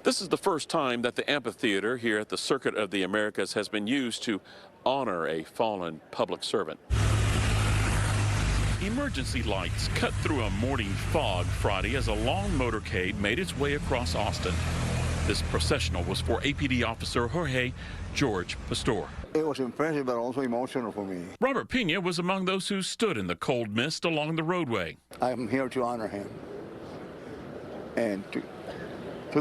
This is the first time that the amphitheater here at the Circuit of the Americas has been used to honor a fallen public servant. Emergency lights cut through a morning fog Friday as a long motorcade made its way across Austin. This processional was for APD officer Jorge Pastore. It was impressive, but also emotional for me. Robert Pena was among those who stood in the cold mist along the roadway. I'm here to honor him and to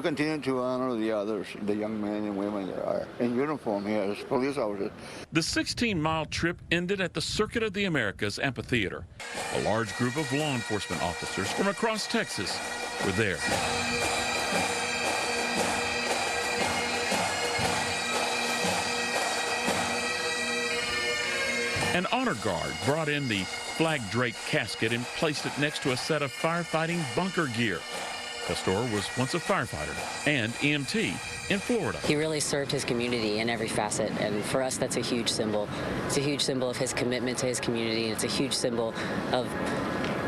continue to honor the others, the young men and women that are in uniform here as police officers. The 16-mile trip ended at the Circuit of the Americas amphitheater. A large group of law enforcement officers from across Texas were there. An honor guard brought in the flag-draped casket and placed it next to a set of firefighting bunker gear. Pastore was once a firefighter and EMT in Florida. He really served his community in every facet, and for us, that's a huge symbol. It's a huge symbol of his commitment to his community, and it's a huge symbol of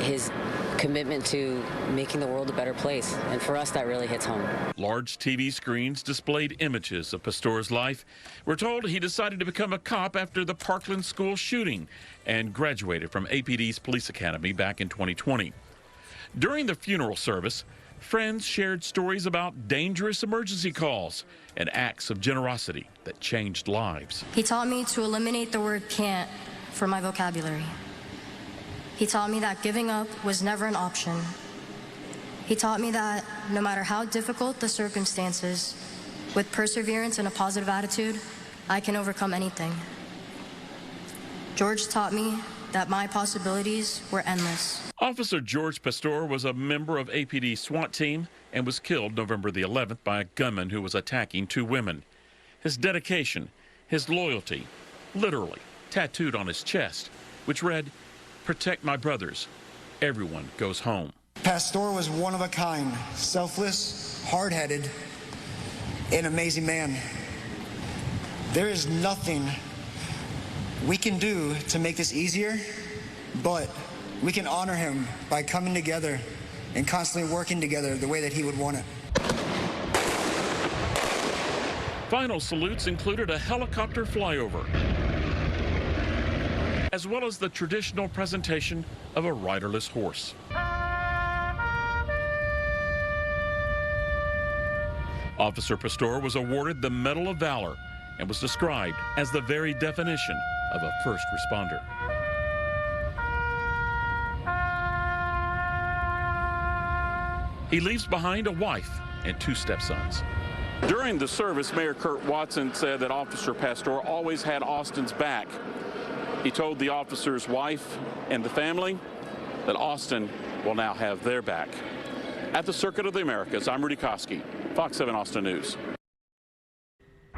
his commitment to making the world a better place, and for us, that really hits home. Large TV screens displayed images of Pastore's life. We're told he decided to become a cop after the Parkland school shooting and graduated from APD's police academy back in 2020. During the funeral service, friends shared stories about dangerous emergency calls and acts of generosity that changed lives. He taught me to eliminate the word can't from my vocabulary. He taught me that giving up was never an option. He taught me that no matter how difficult the circumstances, with perseverance and a positive attitude, I can overcome anything. George taught me that my possibilities were endless. Officer Jorge Pastore was a member of APD's SWAT team and was killed November the 11th by a gunman who was attacking two women. His dedication, his loyalty, literally tattooed on his chest, which read, "Protect my brothers. Everyone goes home." Pastore was one of a kind, selfless, hard-headed, an amazing man. There is nothing we can do to make this easier, but we can honor him by coming together and constantly working together the way that he would want it. Final salutes included a helicopter flyover, as well as the traditional presentation of a riderless horse. Officer Pastore was awarded the Medal of Valor and was described as the very definition of a first responder. He leaves behind a wife and two stepsons. During the service, Mayor Kurt Watson said that Officer Pastore always had Austin's back. He told the officer's wife and the family that Austin will now have their back. At the Circuit of the Americas, I'm Rudy Koski, Fox 7 Austin News.